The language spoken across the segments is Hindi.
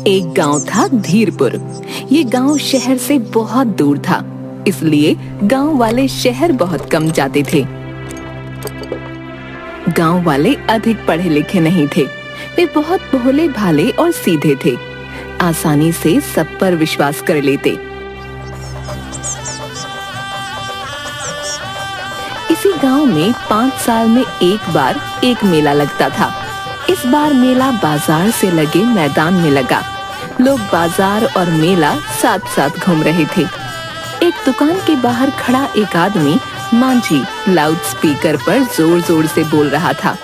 एक गांव था धीरपुर। ये गांव शहर से बहुत दूर था, इसलिए गांव वाले शहर बहुत कम जाते थे। गांव वाले अधिक पढ़े लिखे नहीं थे, वे बहुत भोले भाले और सीधे थे, आसानी से सब पर विश्वास कर लेते। इसी गांव में 5 साल में एक बार एक मेला लगता था। इस बार मेला बाजार से लगे मैदान में लगा। लोग बाजार और मेला साथ साथ घूम रहे थे। एक दुकान के बाहर खड़ा एक आदमी मांझी लाउड स्पीकर पर जोर जोर से बोल रहा था।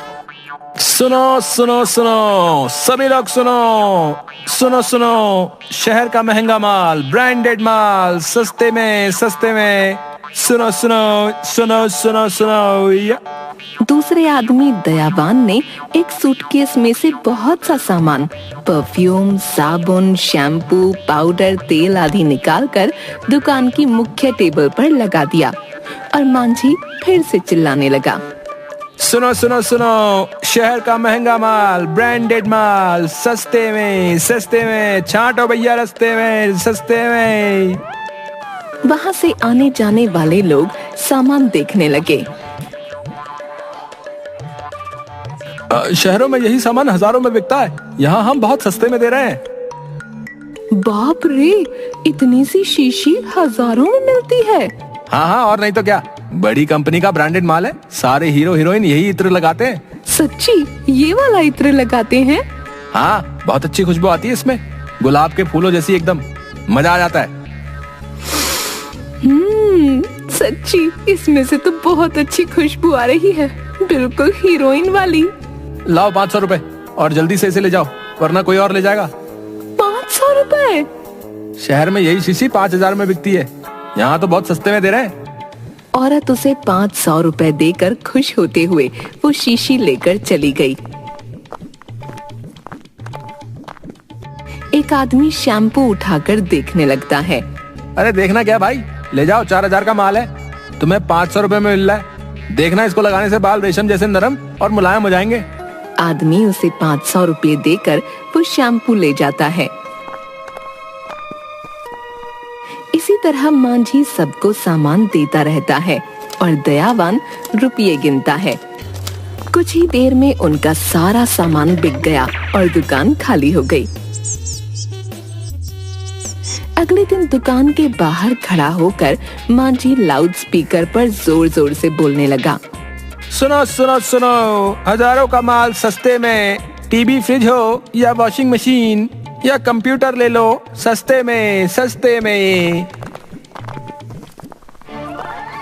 सुनो सुनो सुनो सभी लोग सुनो सुनो सुनो, शहर का महंगा माल, ब्रांडेड माल, सस्ते में सुनो सुनो सुनो सुनो सुनो या। दूसरे आदमी दयावान ने एक सूटकेस में से बहुत सा सामान, परफ्यूम, साबुन, शैम्पू, पाउडर, तेल आदि निकालकर दुकान की मुख्य टेबल पर लगा दिया और मांझी फिर से चिल्लाने लगा। सुनो सुनो सुनो, शहर का महंगा माल, ब्रांडेड माल, सस्ते में छांटो भैया रस्ते में, सस्ते में। वहाँ से आने जाने वाले लोग सामान देखने लगे। शहरों में यही सामान हजारों में बिकता है, यहाँ हम बहुत सस्ते में दे रहे हैं। बाप रे, इतनी सी शीशी हजारों में मिलती है। हाँ, और नहीं तो क्या, बड़ी कंपनी का ब्रांडेड माल है। सारे हीरो हीरोइन यही इत्र लगाते हैं। सच्ची, ये वाला इत्र लगाते हैं? हाँ, बहुत अच्छी खुशबू आती है इसमें, गुलाब के फूलों जैसी, एकदम मजा आ जाता है। सच्ची, इसमें से तो बहुत अच्छी खुशबू आ रही है, बिल्कुल हीरोइन वाली। लाओ 500 रुपए और जल्दी से इसे ले जाओ, वरना कोई और ले जाएगा। 500 रुपए? शहर में यही शीशी 5000 में बिकती है, यहाँ तो बहुत सस्ते में दे रहे हैं। औरत उसे 500 रुपए देकर खुश होते हुए वो शीशी लेकर चली गई। एक आदमी शैम्पू उठाकर देखने लगता है। अरे देखना क्या भाई, ले जाओ, 4000 का माल है, तुम्हें 500 रुपए में मिल रहा है। देखना, इसको लगाने से बाल रेशम जैसे नरम और मुलायम हो जाएंगे। आदमी उसे 500 रुपए देकर वो शैम्पू ले जाता है। इसी तरह मांझी सबको सामान देता रहता है और दयावान रुपये गिनता है। कुछ ही देर में उनका सारा सामान बिक गया और दुकान खाली हो गई। अगले दिन दुकान के बाहर खड़ा होकर मांझी लाउड स्पीकर पर जोर जोर से बोलने लगा। सुनो सुनो सुनो, हजारों का माल सस्ते में, टीवी, फ्रिज हो या वॉशिंग मशीन या कंप्यूटर ले लो, सस्ते में।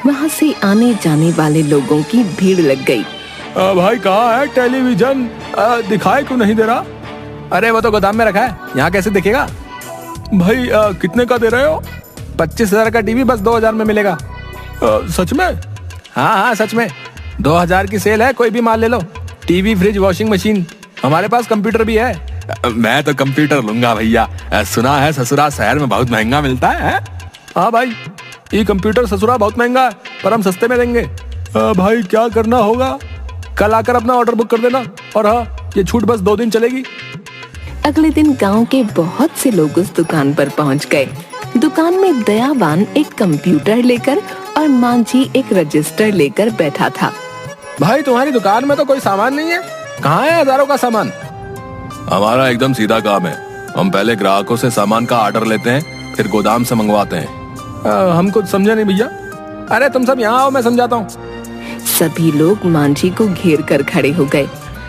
वहाँ से आने जाने वाले लोगों की भीड़ लग गई। भाई कहाँ है टेलीविजन, दिखाई क्यों नहीं दे रहा? अरे वो तो गोदाम में रखा है, यहाँ कैसे दिखेगा? भाई कितने का दे रहे हो? 25,000 का टीवी बस 2000 में मिलेगा। सच में? हाँ, सच में, 2000 की सेल है, कोई भी माल ले लो, टीवी, फ्रिज, वॉशिंग मशीन, हमारे पास कंप्यूटर भी है। मैं तो कंप्यूटर लूंगा भैया, सुना है ससुरा शहर में बहुत महंगा मिलता है। हाँ भाई, ये कंप्यूटर ससुरा बहुत महंगा है, पर हम सस्ते में देंगे। भाई क्या करना होगा? कल आकर अपना ऑर्डर बुक कर देना, और हाँ, ये छूट बस 2 दिन चलेगी। अगले दिन गांव के बहुत से लोग उस दुकान पर पहुंच गए। दुकान में दयावान एक कंप्यूटर लेकर और मांझी एक रजिस्टर लेकर बैठा था। भाई तुम्हारी दुकान में तो कोई सामान नहीं है, कहाँ है हजारों का सामान? हमारा एकदम सीधा काम है, हम पहले ग्राहकों से सामान का ऑर्डर लेते हैं, फिर गोदाम से मंगवाते हैं। हम कुछ समझे नहीं भैया। अरे तुम सब यहाँ आओ, मैं समझाता हूँ। सभी लोग मांझी को घेर कर खड़े हो गए।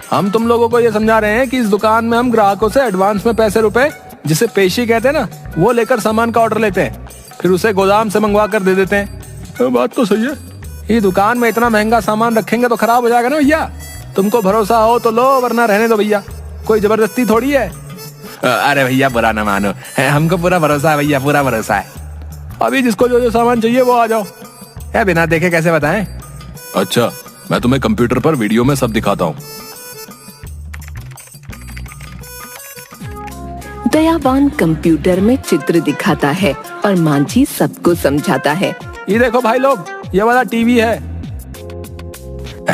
हम तुम लोगों को ये समझा रहे हैं कि इस दुकान में हम ग्राहकों से एडवांस में पैसे रुपए, जिसे पेशी कहते हैं ना, वो लेकर सामान का ऑर्डर लेते हैं, फिर उसे गोदाम से मंगवा कर दे देते हैं। बात तो सही है, ये दुकान में इतना महंगा सामान रखेंगे तो खराब हो जाएगा ना भैया। तुमको भरोसा हो तो लो, वरना रहने दो भैया, कोई जबरदस्ती थोड़ी है। अरे भैया बुरा ना मानो, हमको पूरा भरोसा है भैया, पूरा भरोसा है। अभी जिसको जो जो सामान चाहिए वो आ जाओ, बिना देखे कैसे बताएं? अच्छा, मैं तुम्हें कंप्यूटर पर वीडियो में सब दिखाता हूँ। दयावान कंप्यूटर में चित्र दिखाता है और मांझी सबको समझाता है। ये देखो भाई लोग, ये वाला टीवी है।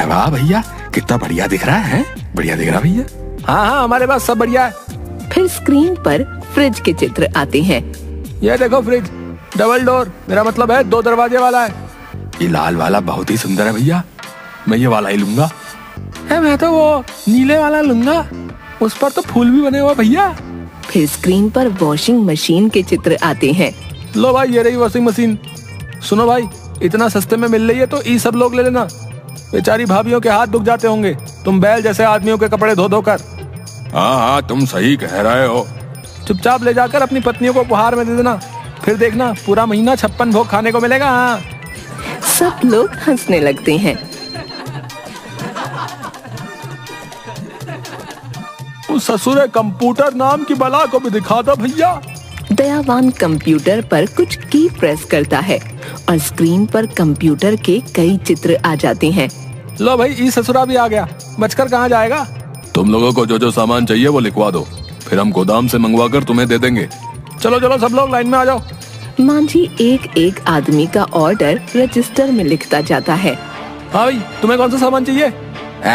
वाह भैया, कितना बढ़िया दिख रहा है, बढ़िया दिख रहा भैया। हाँ, हमारे पास सब बढ़िया है। फिर स्क्रीन पर फ्रिज के चित्र आते हैं। ये देखो फ्रिज, डबल डोर, मेरा मतलब है 2 दरवाजे वाला है। ये लाल वाला बहुत ही सुंदर है भैया, मैं ये वाला ही लूंगा। मैं तो वो नीले वाला लूंगा, उस पर तो फूल भी बने हुए भैया। फिर स्क्रीन पर वॉशिंग मशीन के चित्र आते हैं। लो भाई, ये रही वॉशिंग मशीन। सुनो भाई, इतना सस्ते में मिल रही है तो ये सब लोग ले लेना। बेचारी भाभियों के हाथ दुख जाते होंगे तुम बैल जैसे आदमियों के कपड़े धो धो कर। हाँ, तुम सही कह रहे हो। चुपचाप ले जाकर अपनी पत्नियों को उपहार में दे देना, फिर देखना पूरा महीना 56 भोग खाने को मिलेगा। हाँ। सब लोग हंसने लगते हैं। उस ससुरे कंप्यूटर नाम की बला को भी दिखा दो भैया। दयावान कंप्यूटर पर कुछ की प्रेस करता है और स्क्रीन पर कंप्यूटर के कई चित्र आ जाते हैं। लो भाई, ई ससुरा भी आ गया, बचकर कहाँ जाएगा। तुम लोगों को जो जो सामान चाहिए वो लिखवा दो, फिर हम गोदाम से मंगवा कर तुम्हें दे देंगे। चलो चलो सब लोग लाइन में आ जाओ। मांझी एक एक आदमी का ऑर्डर रजिस्टर में लिखता जाता है। हाँ भाई, तुम्हें कौन सा सामान चाहिए।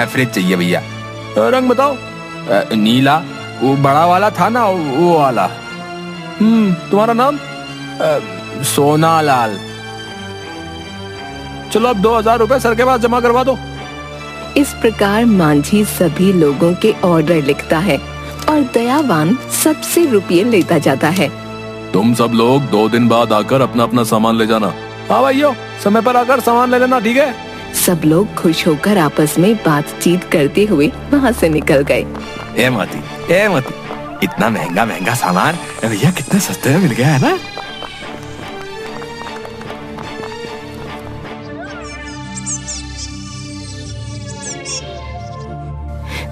फ्रिज चाहिए भैया। रंग बताओ। नीला, वो बड़ा वाला था ना, वो वाला। तुम्हारा नाम। सोना लाल। चलो अब 2000 रुपए सर के पास जमा करवा दो। इस प्रकार मांझी सभी लोगों के ऑर्डर लिखता है और दयावान सबसे रुपये लेता जाता है। तुम सब लोग 2 दिन बाद आकर अपना अपना सामान ले जाना। हाँ भाइयों, समय पर आकर सामान ले लेना, ठीक है। सब लोग खुश होकर आपस में बातचीत करते हुए वहाँ से निकल गए। ए मती, इतना महंगा महंगा सामान भैया कितने सस्ते में मिल गया है ना।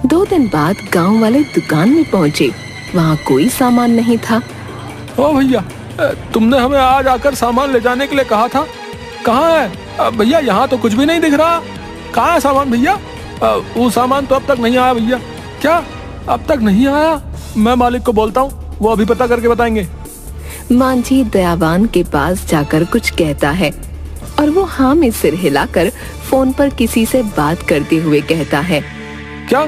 2 दिन बाद गांव वाले दुकान में पहुँचे। वहाँ कोई सामान नहीं था। ओ भैया, तुमने हमें आज आकर सामान ले जाने के लिए कहा था, कहाँ है भैया। यहाँ तो कुछ भी नहीं दिख रहा। कहाँ है सामान भैया। वो सामान तो अब तक नहीं आया भैया। क्या अब तक नहीं आया। मैं मालिक को बोलता हूँ, वो अभी पता करके बताएंगे। मांझी दयावान के पास जाकर कुछ कहता है और वो हाँ में सिर हिलाकर फोन पर किसी से बात करते हुए कहता है। क्या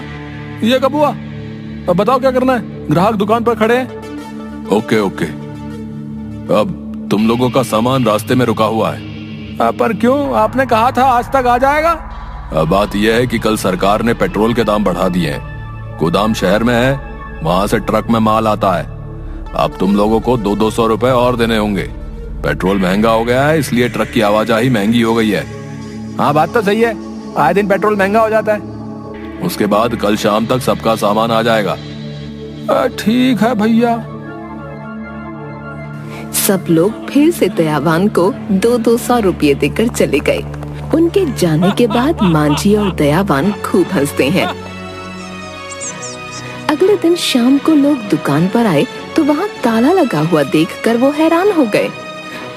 ये कब हुआ। अब बताओ क्या करना है। ग्राहक दुकान पर खड़े हैं। ओके, अब तुम लोगों का सामान रास्ते में रुका हुआ है। पर क्यों, आपने कहा था आज तक आ जाएगा। बात यह है कि कल सरकार ने पेट्रोल के दाम बढ़ा दिए हैं। गोदाम शहर में है, वहाँ से ट्रक में माल आता है। अब तुम लोगों को 200 रुपए और देने होंगे। पेट्रोल महंगा हो गया है, इसलिए ट्रक की आवाजाही महंगी हो गई है। हाँ, बात तो सही है, आए दिन पेट्रोल महंगा हो जाता है। उसके बाद कल शाम तक सबका सामान आ जाएगा। ठीक है भैया। सब लोग फिर से दयावान को 200 रुपये देकर चले गए। उनके जाने के बाद मांझी और दयावान खूब हंसते हैं। अगले दिन शाम को लोग दुकान पर आए तो वहाँ ताला लगा हुआ देखकर वो हैरान हो गए।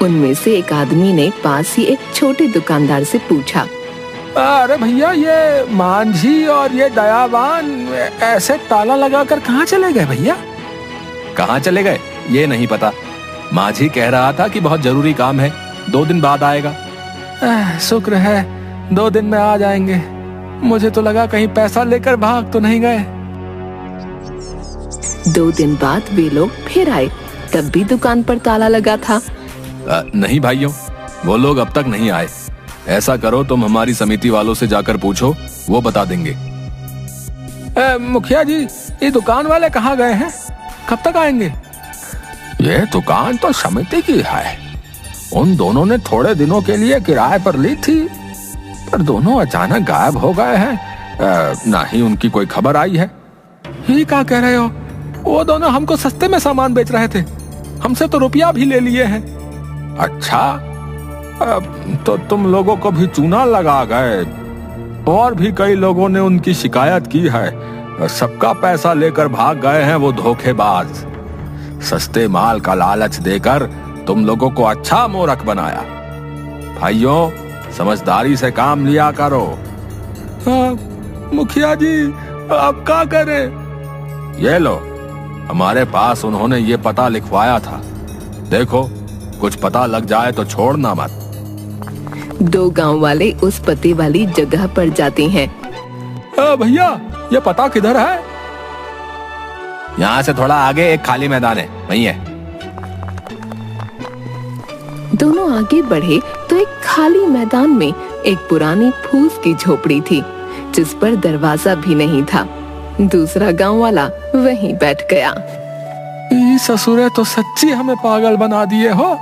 उनमें से एक आदमी ने पास ही एक छोटे दुकानदार से पूछा, अरे भैया, ये मांझी और ये दयावान ऐसे ताला लगाकर कहाँ चले गए भैया। कहाँ चले गए ये नहीं पता। मांझी कह रहा था कि बहुत जरूरी काम है, 2 दिन बाद आएगा। शुक्र है 2 दिन में आ जाएंगे। मुझे तो लगा कहीं पैसा लेकर भाग तो नहीं गए। 2 दिन बाद वे लोग फिर आए, तब भी दुकान पर ताला लगा था। नहीं भाइयों, वो लोग अब तक नहीं आए। ऐसा करो, तुम हमारी समिति वालों से जाकर पूछो, वो बता देंगे। मुखिया जी, ये दुकान वाले कहाँ गए हैं, कब तक आएंगे। ये दुकान तो समिति की है। उन दोनों ने थोड़े दिनों के लिए किराए पर ली थी, पर दोनों अचानक गायब हो गए हैं। ना ही उनकी कोई खबर आई है। ये क्या कह रहे हो। वो दोनों हमको सस्ते में सामान बेच रहे थे, हमसे तो रुपया भी ले लिए हैं। अच्छा, तो तुम लोगों को भी चूना लगा गए। और भी कई लोगों ने उनकी शिकायत की है। सबका पैसा लेकर भाग गए हैं वो धोखेबाज। सस्ते माल का लालच देकर तुम लोगों को अच्छा मूर्ख बनाया। भाइयों, समझदारी से काम लिया करो। मुखिया जी, आप क्या करें। ये लो, हमारे पास उन्होंने ये पता लिखवाया था। देखो, कुछ पता लग जाए तो छोड़ना मत। 2 गांव वाले उस पते वाली जगह पर जाते हैं। भैया, ये पता किधर है। यहाँ से थोड़ा आगे एक खाली मैदान है, वहीं है। दोनों आगे बढ़े तो एक खाली मैदान में एक पुरानी फूस की झोपड़ी थी, जिस पर दरवाजा भी नहीं था। दूसरा गांव वाला वहीं बैठ गया। ई ससुरे तो सच्ची हमें पागल बना दिए हो।